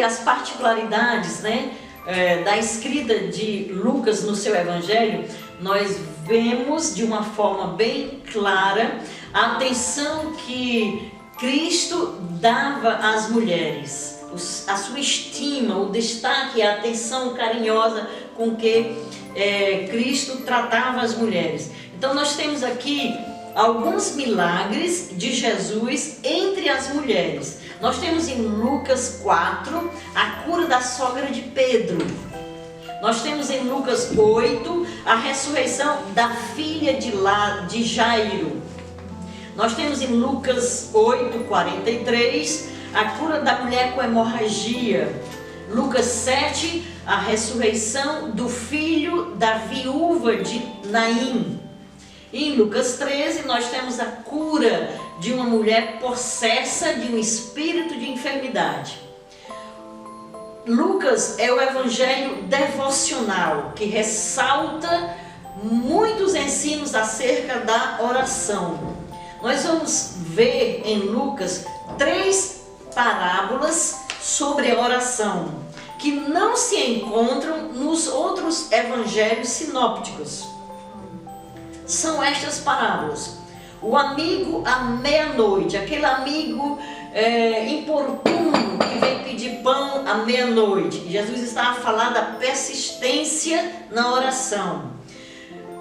as particularidades, né, da escrita de Lucas no seu Evangelho, nós vemos de uma forma bem clara a atenção que Cristo dava às mulheres, a sua estima, o destaque, a atenção carinhosa com que Cristo tratava as mulheres. Então nós temos aqui alguns milagres de Jesus entre as mulheres. Nós temos em Lucas 4 a cura da sogra de Pedro. Nós temos em Lucas 8 a ressurreição da filha de Jairo. Nós temos em Lucas 8:43 a cura da mulher com hemorragia. Lucas 7, a ressurreição do filho da viúva de Naim. E em Lucas 13 nós temos a cura de uma mulher possessa de um espírito de enfermidade. Lucas é o evangelho devocional que ressalta muitos ensinos acerca da oração. Nós vamos ver em Lucas 3 parábolas sobre a oração, que não se encontram nos outros evangelhos sinópticos. São estas parábolas. O amigo à meia-noite, aquele amigo importuno que vem pedir pão à meia-noite. Jesus está a falar da persistência na oração.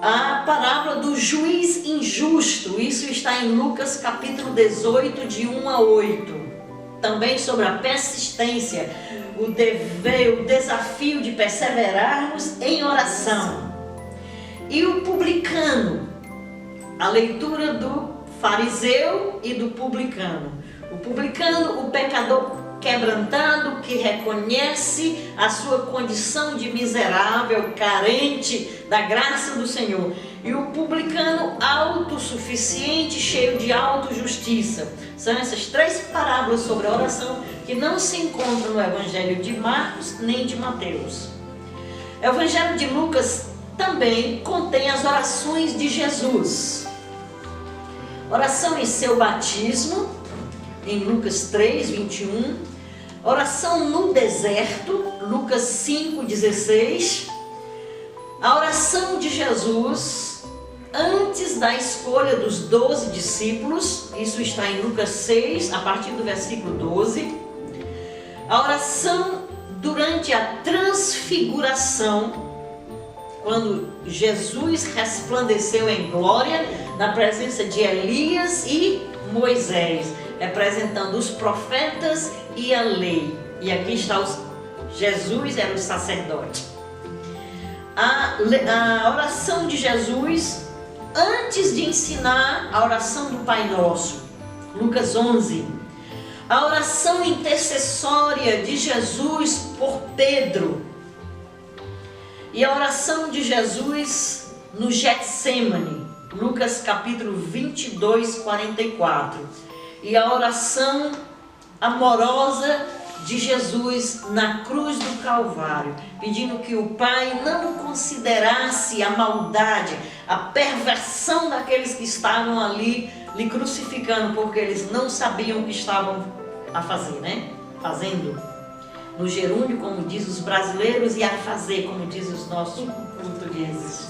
A parábola do juiz injusto, isso está em Lucas capítulo 18, de 1 a 8. Também sobre a persistência, o desafio de perseverarmos em oração. E o publicano, a leitura do fariseu e do publicano. O publicano, o pecador quebrantado, que reconhece a sua condição de miserável, carente da graça do Senhor. E o publicano autossuficiente, cheio de autojustiça. São essas 3 parábolas sobre a oração que não se encontram no Evangelho de Marcos nem de Mateus. O Evangelho de Lucas também contém as orações de Jesus. Oração em seu batismo, em Lucas 3:21. Oração no deserto, Lucas 5:16. A oração de Jesus antes da escolha dos 12 discípulos, isso está em Lucas 6, a partir do versículo 12. A oração durante a transfiguração, quando Jesus resplandeceu em glória na presença de Elias e Moisés, representando os profetas e a lei. E aqui está Jesus era o sacerdote. A oração de Jesus antes de ensinar a oração do Pai Nosso, Lucas 11. A oração intercessória de Jesus por Pedro. E a oração de Jesus no Getsemane, Lucas capítulo 22:44. E a oração amorosa de Jesus na cruz do Calvário, pedindo que o Pai não considerasse a maldade, a perversão daqueles que estavam ali lhe crucificando, porque eles não sabiam o que estavam a fazer, né? Fazendo. No gerúndio, como diz os brasileiros, e a fazer, como diz os nossos portugueses.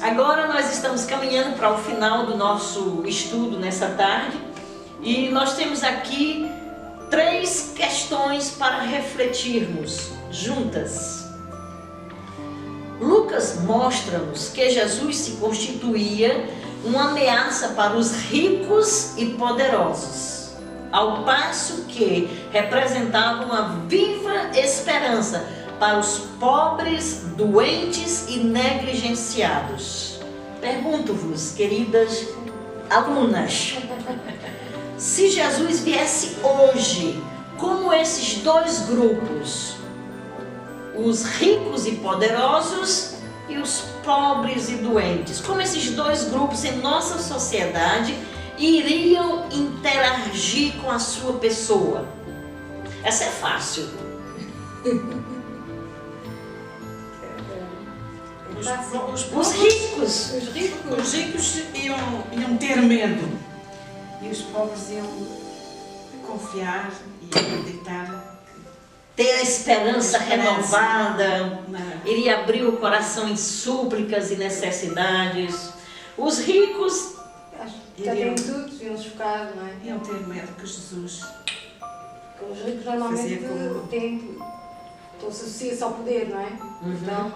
Agora nós estamos caminhando para o final do nosso estudo nessa tarde, e nós temos aqui 3 questões para refletirmos juntas. Lucas mostra-nos que Jesus se constituía uma ameaça para os ricos e poderosos, ao passo que representava uma viva esperança para os pobres, doentes e negligenciados. Pergunto-vos, queridas alunas, se Jesus viesse hoje, como esses 2 grupos, os ricos e poderosos e os pobres e doentes, como esses 2 grupos em nossa sociedade iriam interagir com a sua pessoa? Essa é fácil. Os ricos iam ter medo e os pobres iam confiar e acreditar ter a esperança renovada, Não. iria abrir o coração em súplicas e necessidades. Os ricos Acho que já têm tudo, deviam-se focar, não é? Iam ter medo que Jesus Porque os ricos normalmente Fazia como- têm. Então se associa-se ao poder, não é? Então,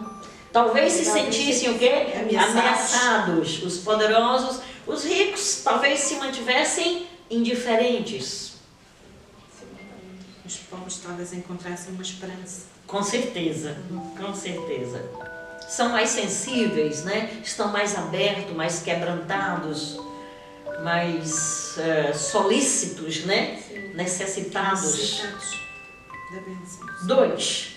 talvez se Talvez sentissem o quê? ameaçados. Ameaçados. Os poderosos, os ricos talvez se mantivessem indiferentes. os pobres talvez encontrassem uma esperança. Com certeza, com certeza. São mais sensíveis, né? Estão mais abertos, mais quebrantados, mais solícitos, né? Necessitados. Necessitados da bênção. 2.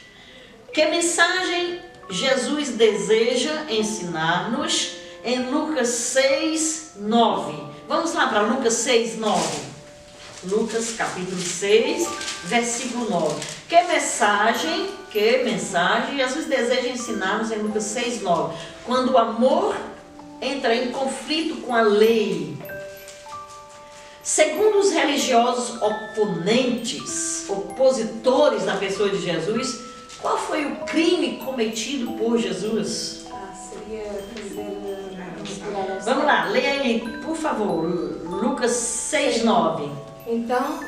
Que mensagem Jesus deseja ensinar-nos em Lucas 6, 9? Vamos lá para Lucas 6, 9. Lucas capítulo 6, versículo 9. Que mensagem Jesus deseja ensinar-nos em Lucas 6, 9? Quando o amor entra em conflito com a lei. Segundo os religiosos opositores da pessoa de Jesus, qual foi o crime cometido por Jesus? seria fazer. Vamos lá, leia aí, por favor, Lucas 6, 9. Então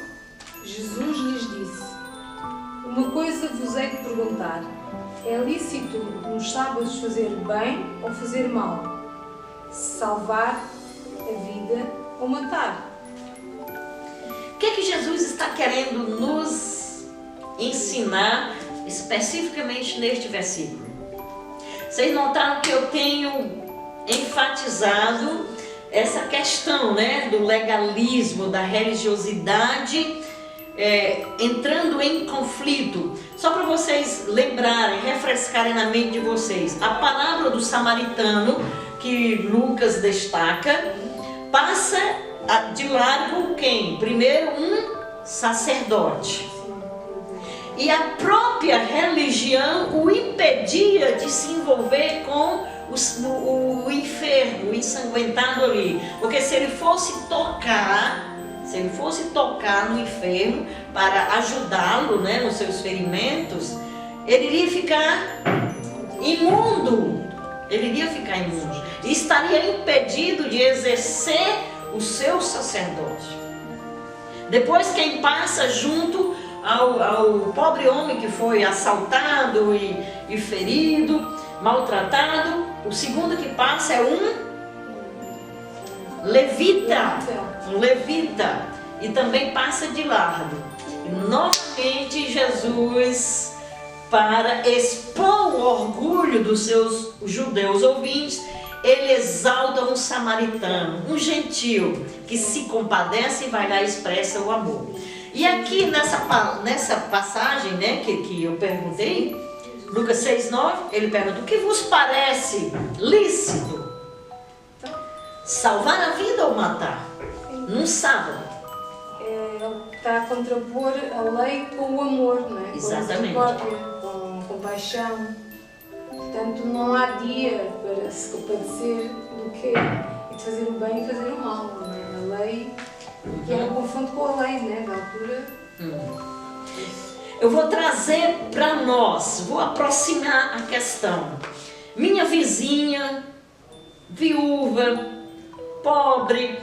Jesus lhes disse: Uma coisa vos hei de perguntar: é lícito nos sábados fazer bem ou fazer mal? Salvar a vida ou matar? O que é que Jesus está querendo nos ensinar especificamente neste versículo? Vocês notaram que eu tenho enfatizado essa questão, né, do legalismo, da religiosidade entrando em conflito. Só para vocês lembrarem, refrescarem na mente de vocês, a palavra do samaritano que Lucas destaca passa de largo quem? Primeiro um sacerdote. E a própria religião o impedia de se envolver com o enfermo, o ensanguentado ali. Porque se ele fosse tocar no enfermo para ajudá-lo, né, nos seus ferimentos, ele iria ficar imundo. E estaria impedido de exercer o seu sacerdócio. Depois quem passa junto ao pobre homem que foi assaltado e ferido, maltratado, o segundo que passa é um levita, e também passa de largo. E novamente Jesus, para expor o orgulho dos seus judeus ouvintes, ele exalta um samaritano, um gentil, que se compadece e vai lá e expressa o amor. E aqui nessa passagem, né, que eu perguntei, Lucas 6, 9, ele pergunta: o que vos parece lícito? Salvar a vida ou matar? Num sábado. Ele está a contrapor a lei com o amor, não é? Exatamente. Com a misericórdia, com a compaixão. Portanto, não há dia para se compadecer do que e de fazer o bem e fazer o mal, não é? A lei, que era um confronto com a lei, né? Da altura. Eu vou trazer para nós, vou aproximar a questão. Minha vizinha, viúva, pobre,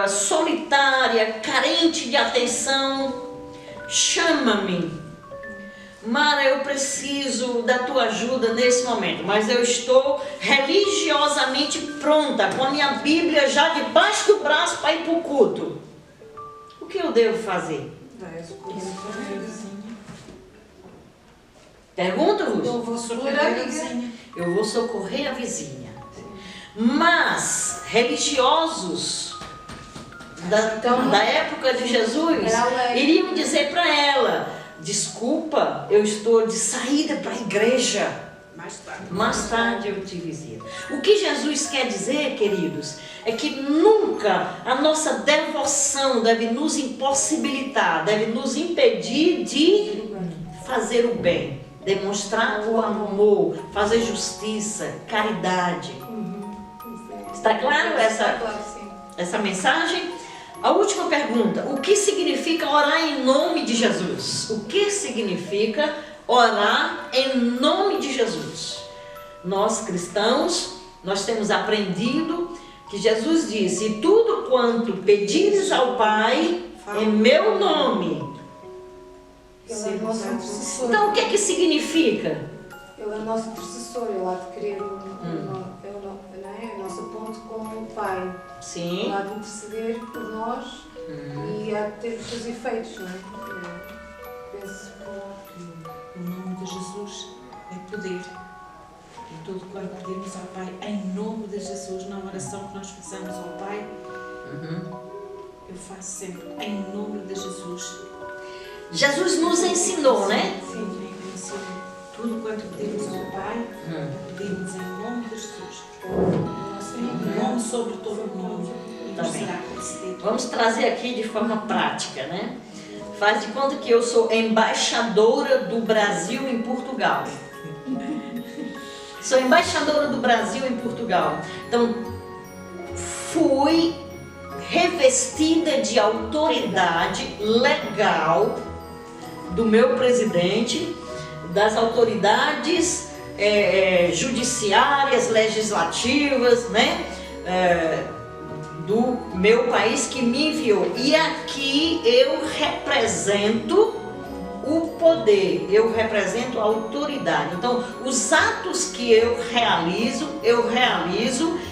solitária, carente de atenção, chama-me: Mara, eu preciso da tua ajuda nesse momento, mas eu estou religiosamente pronta, com a minha Bíblia já debaixo do braço para ir para o culto. O que eu devo fazer? Pergunto-vos. Eu vou socorrer a vizinha. Eu vou socorrer a vizinha. Mas religiosos da época de Jesus iriam dizer para ela: desculpa, eu estou de saída para a igreja. Mais tarde eu te visito. O que Jesus quer dizer, queridos, é que nunca a nossa devoção deve nos impossibilitar, deve nos impedir de fazer o bem, demonstrar o amor, fazer justiça, caridade. Está claro essa mensagem? A última pergunta: o que significa orar em nome de Jesus? O que significa orar em nome de Jesus? Nós cristãos, nós temos aprendido que Jesus disse: e tudo quanto pedires ao Pai em meu nome. Ele é o nosso intercessor. Então o que é que significa? Ele é o nosso intercessor, ele há de querer a nossa ponte com o Pai. Sim. Ele há de interceder por nós e há de ter os seus efeitos, não é? Penso O nome de Jesus é poder. E tudo quando pedimos ao Pai, em nome de Jesus, na oração que nós fazemos ao Pai, eu faço sempre em nome de Jesus. Jesus nos ensinou, né? Sim, ensino. Tudo quanto pedimos ao Pai, pedimos em nome de Jesus. Em nome sobre todo o nome. E nos será concedido. Vamos trazer aqui de forma prática, né? Faz de conta que eu sou embaixadora do Brasil em Portugal. Sou embaixadora do Brasil em Portugal. Então, fui revestida de autoridade legal do meu presidente, das autoridades judiciárias, legislativas, né? Do meu país que me enviou. E aqui eu represento o poder, eu represento a autoridade. Então, os atos que eu realizo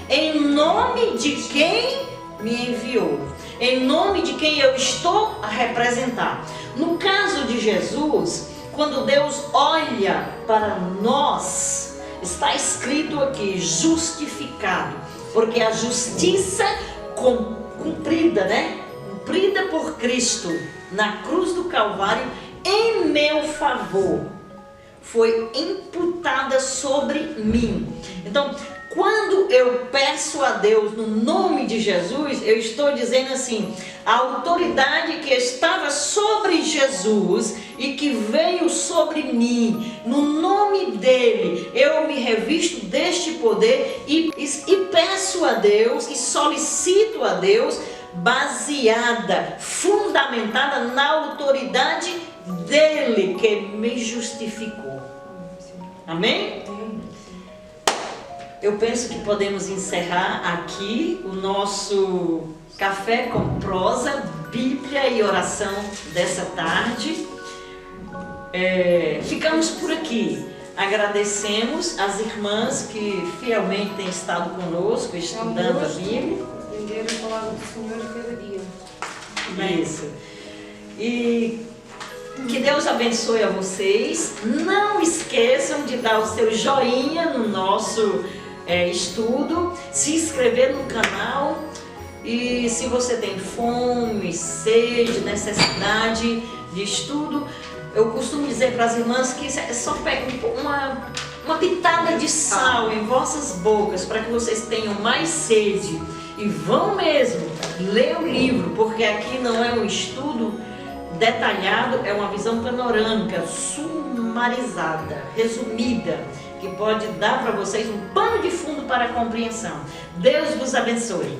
em nome de quem me enviou, em nome de quem eu estou a representar. No caso de Jesus, quando Deus olha para nós, está escrito aqui, justificado, porque a justiça cumprida, né? Cumprida por Cristo na cruz do Calvário em meu favor, foi imputada sobre mim. Então, quando eu peço a Deus no nome de Jesus, eu estou dizendo assim: a autoridade que estava sobre Jesus e que veio sobre mim, no nome dele, eu me revisto deste poder e peço a Deus e solicito a Deus, baseada, fundamentada na autoridade dele que me justificou. Amém? Eu penso que podemos encerrar aqui o nosso café com prosa, Bíblia e oração dessa tarde. Ficamos por aqui. Agradecemos as irmãs que fielmente têm estado conosco, estudando a Bíblia. Aprender a palavra do Senhor a cada dia. Isso. E que Deus abençoe a vocês. Não esqueçam de dar o seu joinha no nosso estudo, se inscrever no canal. E se você tem fome, sede, necessidade de estudo, eu costumo dizer para as irmãs que só pegue uma pitada de sal em vossas bocas para que vocês tenham mais sede e vão mesmo ler o livro, porque aqui não é um estudo detalhado, é uma visão panorâmica, sumarizada, resumida, que pode dar para vocês um pano de fundo para a compreensão. Deus vos abençoe.